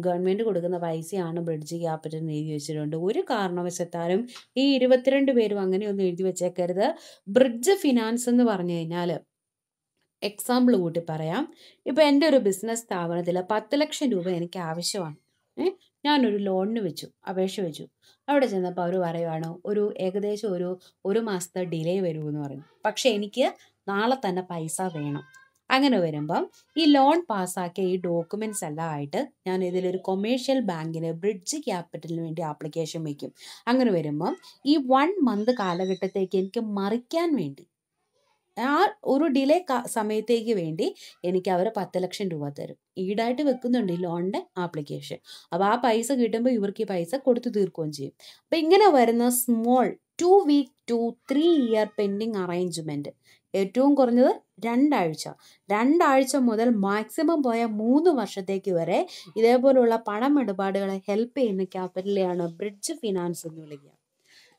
Speaker 1: ഗവൺമെൻറ് കൊടുക്കുന്ന പൈസയാണ് ബ്രിഡ്ജ് ക്യാപിറ്റൽ എന്ന് എഴുതി വെച്ചിട്ടുണ്ട്. ഒരു കാരണവശാലും ഈ 22 പേരും അങ്ങനെയൊന്നും എഴുതി വെച്ചേക്കരുത്. ബ്രിഡ്ജ് ഫിനാൻസ് എന്ന് പറഞ്ഞു കഴിഞ്ഞാൽ എക്സാമ്പിൾ കൂട്ടി പറയാം. ഇപ്പോൾ എൻ്റെ ഒരു ബിസിനസ് സ്ഥാപനത്തിൽ 10 ലക്ഷം രൂപ എനിക്ക് ആവശ്യമാണ്. ഞാനൊരു ലോണിന് അപേക്ഷ വെച്ചു. അവിടെ ചെന്നപ്പോൾ അവർ പറയുവാണ് ഏകദേശം ഒരു മാസത്തെ ഡിലേ വരുമെന്ന് പറഞ്ഞു. പക്ഷെ എനിക്ക് നാളെ തന്നെ പൈസ വേണം. അങ്ങനെ വരുമ്പം ഈ ലോൺ പാസ്സാക്കിയ ഈ ഡോക്യുമെന്റ്സ് എല്ലാം ആയിട്ട് ഞാൻ ഇതിലൊരു കൊമേഴ്ഷ്യൽ ബാങ്കിന് ബ്രിഡ്ജ് ക്യാപിറ്റലിന് വേണ്ടി ആപ്ലിക്കേഷൻ വയ്ക്കും. അങ്ങനെ വരുമ്പം ഈ 1 മന്ത് കാലഘട്ടത്തേക്ക് എനിക്ക് മറിക്കാൻ വേണ്ടി ആ ഒരു ഡിലേ സമയത്തേക്ക് വേണ്ടി എനിക്ക് അവർ 10 ലക്ഷം രൂപ തരും. ഈടായിട്ട് വെക്കുന്നുണ്ട് ഈ ലോണിൻ്റെ ആപ്ലിക്കേഷൻ. അപ്പോൾ ആ പൈസ കിട്ടുമ്പോൾ ഇവർക്ക് ഈ പൈസ കൊടുത്തു തീർക്കുകയും ചെയ്യും. അപ്പോൾ ഇങ്ങനെ വരുന്ന small 2 week to 3 year pending arrangement, ഏറ്റവും കുറഞ്ഞത് 2 ആഴ്ച മുതൽ മാക്സിമം പോയ 3 വർഷത്തേക്ക് വരെ ഇതേപോലുള്ള പണമിടപാടുകളെ ഹെൽപ്പ് ചെയ്യുന്ന ക്യാപിറ്റലിനെയാണ് ബ്രിഡ്ജ് ഫിനാൻസ് എന്ന് വിളിക്കുക.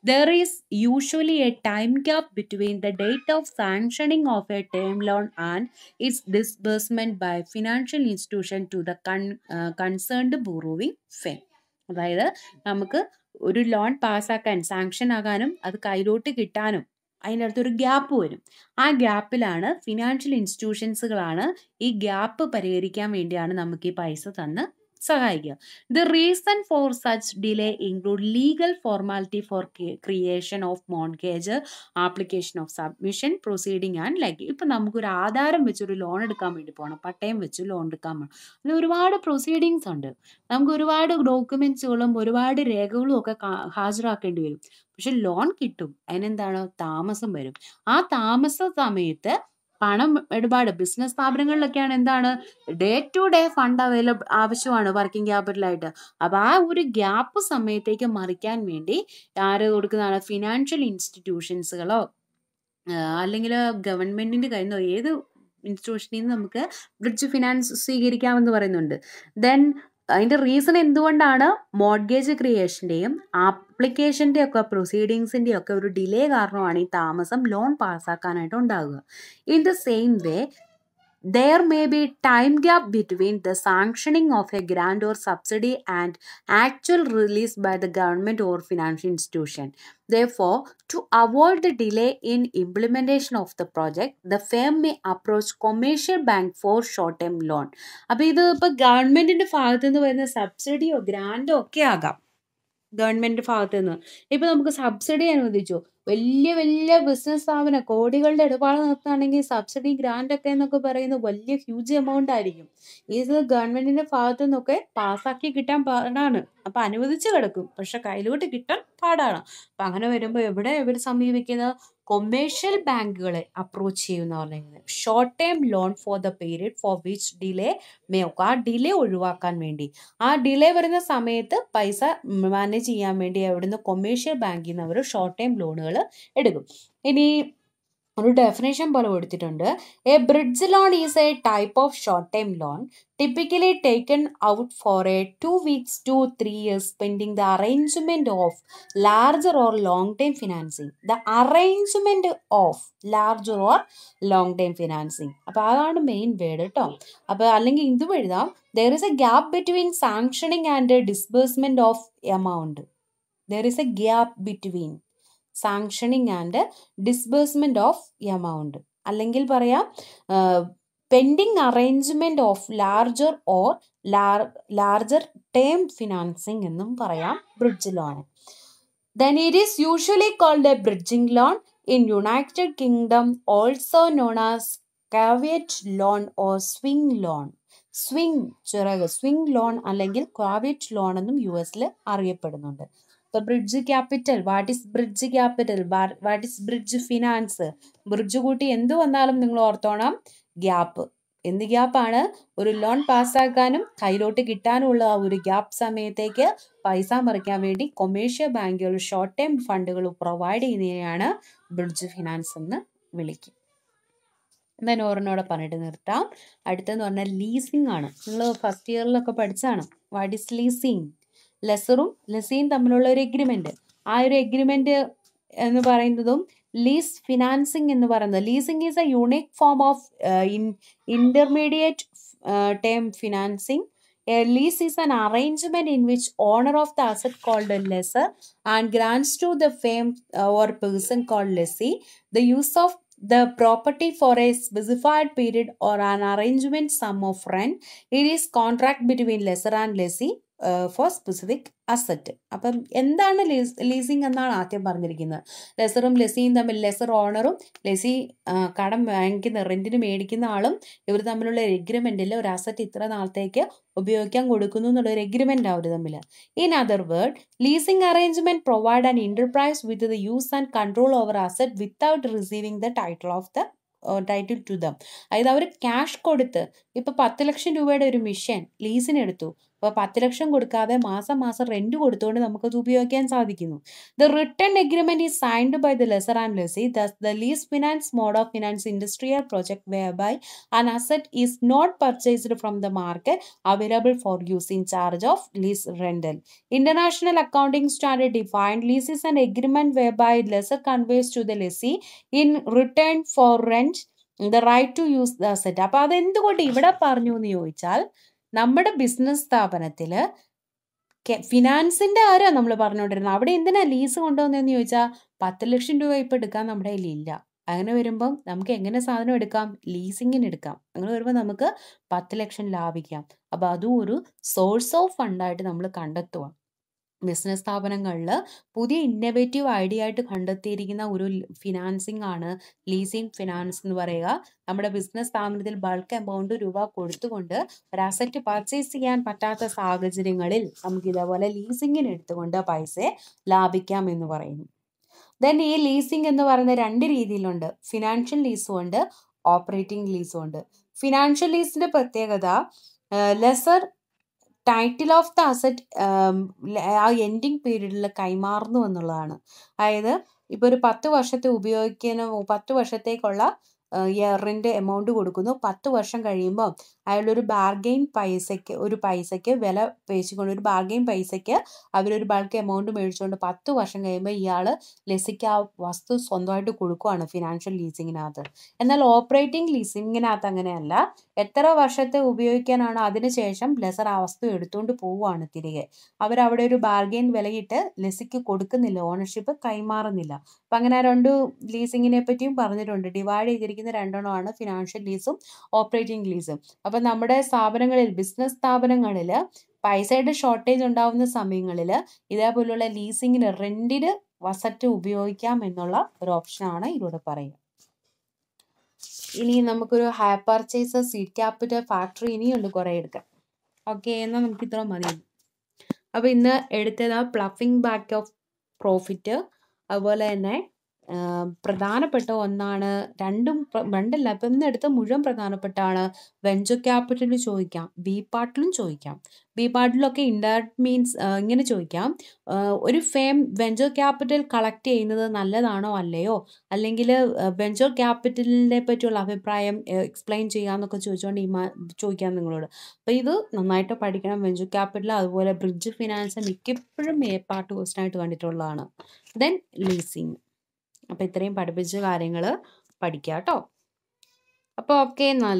Speaker 1: There is usually a time gap between the date of sanctioning of a term loan and its disbursement by financial institution to the concerned borrowing firm. അതായത് നമുക്ക് ഒരു ലോൺ പാസ്സാക്കാൻ സാങ്ഷൻ ആകാനും അത് കയ്യിലോട്ട് കിട്ടാനും അതിൻ്റെ അടുത്തൊരു ഗ്യാപ്പ് വരും. ആ ഗ്യാപ്പിലാണ് ഫിനാൻഷ്യൽ ഇൻസ്റ്റിറ്റ്യൂഷൻസുകളാണ് ഈ ഗ്യാപ്പ് പരിഹരിക്കാൻ വേണ്ടിയാണ് നമുക്ക് ഈ പൈസ തന്ന് സഹായിക്കുക. The reason for such delay include legal formality for creation of mortgage, application of submission, proceeding and like. ഇപ്പം നമുക്കൊരു ആധാരം വെച്ചൊരു ലോൺ എടുക്കാൻ വേണ്ടി പോകണം, പട്ടയം വെച്ച് ലോൺ എടുക്കാൻ പോകണം. അതിന് ഒരുപാട് പ്രൊസീഡിങ്സ് ഉണ്ട്. നമുക്ക് ഒരുപാട് ഡോക്യുമെന്റ്സുകളും ഒരുപാട് രേഖകളും ഒക്കെ ഹാജരാക്കേണ്ടി വരും. പക്ഷെ ലോൺ കിട്ടും, അതിനെന്താണ് താമസം വരും. ആ താമസ സമയത്ത് പണം ഇടപാട് ബിസിനസ് സ്ഥാപനങ്ങളിലൊക്കെയാണ് എന്താണ് ഡേ ടു ഡേ ഫണ്ട് ആവശ്യമാണ് വർക്കിംഗ് ക്യാപിറ്റലായിട്ട്. അപ്പോൾ ആ ഒരു ഗ്യാപ്പ് സമയത്തേക്ക് മറിക്കാൻ വേണ്ടി ആര് കൊടുക്കുന്നതാണ്? ഫിനാൻഷ്യൽ ഇൻസ്റ്റിറ്റ്യൂഷൻസുകളോ അല്ലെങ്കിൽ ഗവൺമെന്റിന്റെ കയ്യിൽ നിന്നോ ഏത് ഇൻസ്റ്റിറ്റ്യൂഷനിൽ നിന്ന് നമുക്ക് ബ്രിഡ്ജ് ഫിനാൻസ് സ്വീകരിക്കാമെന്ന് പറയുന്നുണ്ട്. ദെൻ അതിൻ്റെ റീസൺ എന്തുകൊണ്ടാണ്? മോർഗേജ് ക്രിയേഷൻ്റെയും ആപ്ലിക്കേഷൻ്റെ ഒക്കെ പ്രൊസീഡിങ്സിൻ്റെയും ഒക്കെ ഒരു ഡിലേ കാരണമാണ് ഈ താമസം ലോൺ പാസ്സാക്കാനായിട്ട് ഉണ്ടാകുക. In the same way there may be time gap between the sanctioning of a grant or subsidy and actual release by the government or financial institution. Therefore, to avoid the delay in implementation of the project, the firm may approach commercial bank for short-term loan. അപ്പോൾ ഇത് ഇപ്പോൾ ഗവൺമെൻറ്റിൻ്റെ ഭാഗത്തു നിന്ന് വരുന്ന സബ്സിഡിയോ ഗ്രാൻഡോ ഒക്കെ ആകാം. Government ഭാഗത്തു നിന്ന് ഇപ്പോൾ നമുക്ക് സബ്സിഡി അനുവദിച്ചു, വലിയ ബിസിനസ് സ്ഥാപനം കോടികളുടെ ഇടപാട് നടത്തുകയാണെങ്കിൽ സബ്സിഡി ഗ്രാൻഡ് ഒക്കെ എന്നൊക്കെ പറയുന്നത് വലിയ ഹ്യൂജ് എമൗണ്ട് ആയിരിക്കും. ഇത് ഗവൺമെന്റിന്റെ ഭാഗത്തു നിന്നൊക്കെ പാസ്സാക്കി കിട്ടാൻ പാടാണ്. അപ്പം അനുവദിച്ച് കിടക്കും, പക്ഷെ കയ്യിലോട്ട് കിട്ടാൻ പാടാണ്. അപ്പം അങ്ങനെ വരുമ്പോൾ ഇവർ സമീപിക്കുന്നത് കൊമേഴ്ഷ്യൽ ബാങ്കുകളെ അപ്രോച്ച് ചെയ്യുന്ന പറയുന്നത് short term loan for the period for which delay may ഒക്കെ. ആ ഡിലേ ഒഴിവാക്കാൻ വേണ്ടി, ആ ഡിലേ വരുന്ന സമയത്ത് പൈസ മാനേജ് ചെയ്യാൻ വേണ്ടി അവിടുന്ന് കൊമേഴ്ഷ്യൽ ബാങ്കിൽ നിന്ന് അവർ ഷോർട്ട് ടൈം ലോണുകൾ എടുക്കും. ഇനി ഒരു ഡെഫിനേഷൻ പോലെ കൊടുത്തിട്ടുണ്ട്. A bridge loan is A type of short time loan typically taken out for a 2 weeks to 3 years pending the arrangement of larger or long term financing. The arrangement of larger or long term financing. അപ്പോൾ അതാണ് main word കേട്ടോ. അപ്പോൾ അല്ലെങ്കിൽ ഇതും എഴുതാം, there is a gap between sanctioning and disbursement of amount. There is a gap between sanctioning and disbursement of amount. അല്ലെങ്കിൽ പറയാം pending arrangement of larger or larger term financing എന്നും പറയാം bridge loan. Then it is usually called a bridging loan in United Kingdom, also known as caveat loan or swing loan. Swing ചിറക്, swing loan അല്ലെങ്കിൽ caveat loan എന്നും US അറിയപ്പെടുന്നുണ്ട്. ഇപ്പൊ bridge capital, what is bridge capital, what is bridge finance, bridge കൂട്ടി എന്ത് വന്നാലും നിങ്ങൾ ഓർത്തോണം ഗ്യാപ്പ്. എന്ത് ഗ്യാപ്പാണ്? ഒരു ലോൺ പാസ്സാക്കാനും കയ്യിലോട്ട് കിട്ടാനുമുള്ള ആ ഒരു ഗ്യാപ്പ് സമയത്തേക്ക് പൈസ മറിക്കാൻ വേണ്ടി കൊമേഴ്ഷ്യൽ ബാങ്കുകൾ ഷോർട്ട് ടൈം ഫണ്ടുകൾ പ്രൊവൈഡ് ചെയ്യുന്നതിനെയാണ് ബ്രിഡ്ജ് ഫിനാൻസ് എന്ന് വിളിക്കും. എന്തായാലും ഓരോന്നോടെ പറഞ്ഞിട്ട് നിർത്താം. അടുത്തെന്ന് പറഞ്ഞാൽ ലീസിംഗ് ആണ്. നിങ്ങൾ ഫസ്റ്റ് ഇയറിലൊക്കെ പഠിച്ചാണ്. What is leasing? ലെസറും ലെസിയും തമ്മിലുള്ള ഒരു എഗ്രിമെന്റ്. ആ ഒരു എഗ്രിമെന്റ് എന്ന് പറയുന്നതും ലീസ് ഫിനാൻസിങ് എന്ന് പറയുന്നത്. Leasing is A unique form of intermediate term financing. A lease is an arrangement in which owner of the asset called a lessor and grants to the firm or person called lessee the use of the property for a specified period or an arrangement sum of rent. It is contract between lessor and lessee four specific asset. അപ്പം എന്താണ് leasing എന്നാണ് ആദ്യം പറഞ്ഞിരിക്കുന്നത്. ലെസറും ലെസിയും തമ്മിൽ, lesser ഓണറും lessee കടം വാങ്ങിക്കുന്ന റെന്റിന് മേടിക്കുന്ന ആളും ഇവർ തമ്മിലുള്ള ഒരു എഗ്രിമെന്റിൽ ഒരു അസറ്റ് ഇത്ര നാളത്തേക്ക് ഉപയോഗിക്കാൻ കൊടുക്കുന്നു എന്നുള്ള ഒരു എഗ്രിമെന്റ് അവർ തമ്മിൽ. In other word, leasing arrangement provide an enterprise with the use and control over asset without receiving the title to them. അതായത് അവർ ക്യാഷ് കൊടുത്ത്, ഇപ്പൊ 10 ലക്ഷം രൂപയുടെ ഒരു മിഷൻ ലീസിന് എടുത്തു. അപ്പോൾ 10 ലക്ഷം കൊടുക്കാതെ മാസം മാസം റെന്റ് കൊടുത്തുകൊണ്ട് നമുക്കത് ഉപയോഗിക്കാൻ സാധിക്കുന്നു. The return agreement is signed by the lessor and lessee. Thus the lease finance mode of finance industrial project whereby an asset is not purchased from the market available for use in charge of lease rental. International accounting standard defined lease is an agreement whereby lessor conveys to the lessee in return for rent the right to use the asset. അപ്പൊ അതെന്തുകൊണ്ട് ഇവിടെ പറഞ്ഞു എന്ന് ചോദിച്ചാൽ, നമ്മുടെ business സ്ഥാപനത്തിൽ ഫിനാൻസിന്റെ ആരാ നമ്മൾ പറഞ്ഞുകൊണ്ടിരുന്നത്, അവിടെ എന്തിനാ ലീസ് കൊണ്ടുവന്നതെന്ന് ചോദിച്ചാൽ 10 ലക്ഷം രൂപ ഇപ്പം എടുക്കാൻ നമ്മുടെ കയ്യിലില്ല. അങ്ങനെ വരുമ്പം നമുക്ക് എങ്ങനെ സാധനം എടുക്കാം? ലീസിങ്ങിന് എടുക്കാം. അങ്ങനെ വരുമ്പോൾ നമുക്ക് 10 ലക്ഷം ലാഭിക്കാം. അപ്പം അതും ഒരു സോഴ്സ് ഓഫ് ഫണ്ടായിട്ട് നമ്മൾ കണ്ടെത്തുക. ബിസിനസ് സ്ഥാപനങ്ങളിൽ പുതിയ ഇന്നോവേറ്റീവ് ഐഡിയ ആയിട്ട് കണ്ടെത്തിയിരിക്കുന്ന ഒരു ഫിനാൻസിങ് ആണ് ലീസിങ് ഫിനാൻസ് എന്ന് പറയുക. നമ്മുടെ ബിസിനസ് സ്ഥാപനത്തിൽ ബൾക്ക് എമൗണ്ട് രൂപ കൊടുത്തുകൊണ്ട് ഒരു അസറ്റ് പർച്ചേസ് ചെയ്യാൻ പറ്റാത്ത സാഹചര്യങ്ങളിൽ നമുക്ക് ഇതേപോലെ ലീസിങ്ങിന് എടുത്തുകൊണ്ട് പൈസ ലാഭിക്കാം എന്ന് പറയുന്നു. ദെൻ ഈ ലീസിങ് എന്ന് പറയുന്ന 2 രീതിയിലുണ്ട്. ഫിനാൻഷ്യൽ ലീസും ഉണ്ട്, ഓപ്പറേറ്റിംഗ് ലീസും ഉണ്ട്. ഫിനാൻഷ്യൽ ലീസിന്റെ പ്രത്യേകത lessor title of the asset ആ എൻഡിങ് പീരീഡിൽ കൈമാറുന്നു എന്നുള്ളതാണ്. അതായത് ഇപ്പോൾ ഒരു 10 വർഷത്തെ ഉപയോഗിക്കുന്ന 10 വർഷത്തേക്കുള്ള റെന്റ് എമൗണ്ട് കൊടുക്കുന്നു. 10 വർഷം കഴിയുമ്പോൾ അയാളൊരു ബാർഗെയിൻ പൈസയ്ക്ക് വില പേശിക്കൊണ്ട് ഒരു ബാർഗെയിൻ പൈസയ്ക്ക് അവരൊരു ബൾക്ക് എമൗണ്ട് മേടിച്ചുകൊണ്ട് 10 വർഷം കഴിയുമ്പോൾ ഇയാൾ ലെസിക്ക് ആ വസ്തു സ്വന്തമായിട്ട് കൊടുക്കുകയാണ് ഫിനാൻഷ്യൽ ലീസിങ്ങിനകത്ത്. എന്നാൽ ഓപ്പറേറ്റിംഗ് ലീസിങ്ങിനകത്ത് അങ്ങനെയല്ല. എത്ര വർഷത്തെ ഉപയോഗിക്കാനാണോ അതിനുശേഷം ലെസർ ആ വസ്തു എടുത്തുകൊണ്ട് പോവുകയാണ് തിരികെ. അവരവിടെ ഒരു ബാർഗെയിൻ വിലയിട്ട് ലെസിക്ക് കൊടുക്കുന്നില്ല, ഓണർഷിപ്പ് കൈമാറുന്നില്ല. അപ്പം അങ്ങനെ 2 ലീസിങ്ങിനെ പറ്റിയും പറഞ്ഞിട്ടുണ്ട്. ഡിവൈഡ് ചെയ്തിരിക്കുന്ന 2 ഫിനാൻഷ്യൽ ലീസും ഓപ്പറേറ്റിംഗ് ലീസും. അപ്പം നമ്മുടെ സ്ഥാപനങ്ങളിൽ, ബിസിനസ് സ്ഥാപനങ്ങളിൽ പൈസയുടെ ഷോർട്ടേജ് ഉണ്ടാവുന്ന സമയങ്ങളിൽ ഇതേപോലുള്ള ലീസിങ്ങിന്, റെന്റിന് അസറ്റ് ഉപയോഗിക്കാം എന്നുള്ള ഒരു ഓപ്ഷനാണ് ഇതിലൂടെ പറയുക. ഇനി നമുക്കൊരു higher purchase, seed capital, factory ഇനിയുണ്ട് കുറേ എടുക്കാം. ഓക്കെ, എന്നാൽ നമുക്ക് ഇത്ര മതി. അപ്പോൾ ഇന്ന് എടുത്തത് പ്ലഫിംഗ് ബാക്ക് ഓഫ് പ്രോഫിറ്റ്, അതുപോലെ തന്നെ പ്രധാനപ്പെട്ട ഒന്നാണ്. രണ്ടല്ല, ഇപ്പം ഇന്ന് എടുത്ത മുഴുവൻ പ്രധാനപ്പെട്ടാണ്. വെഞ്ചർ ക്യാപിറ്റൽ ചോദിക്കാം, ബി പാർട്ടിലും ചോദിക്കാം. ബി പാർട്ടിലൊക്കെ ഇൻഡയറക്റ്റ് മീൻസ് ഇങ്ങനെ ചോദിക്കാം, ഒരു ഫേം വെഞ്ചർ ക്യാപിറ്റൽ കളക്ട് ചെയ്യുന്നത് നല്ലതാണോ അല്ലയോ, അല്ലെങ്കിൽ വെഞ്ചർ ക്യാപിറ്റലിനെ പറ്റിയുള്ള അഭിപ്രായം എക്സ്പ്ലെയിൻ ചെയ്യാമെന്നൊക്കെ ചോദിക്കാം നിങ്ങളോട്. അപ്പോൾ ഇത് നന്നായിട്ട് പഠിക്കണം. വെഞ്ചർ ക്യാപിറ്റൽ, അതുപോലെ ബ്രിഡ്ജ് ഫിനാൻസ് മിക്കപ്പോഴും എ പാർട്ട് ക്വസ്റ്റൻ ആയിട്ട് കണ്ടിട്ടുള്ളതാണ്. Then leasing. അപ്പോൾ ഇത്രയും പഠിപ്പിച്ച കാര്യങ്ങൾ പഠിക്കുക കേട്ടോ. അപ്പോൾ ഓക്കെ, എന്നാൽ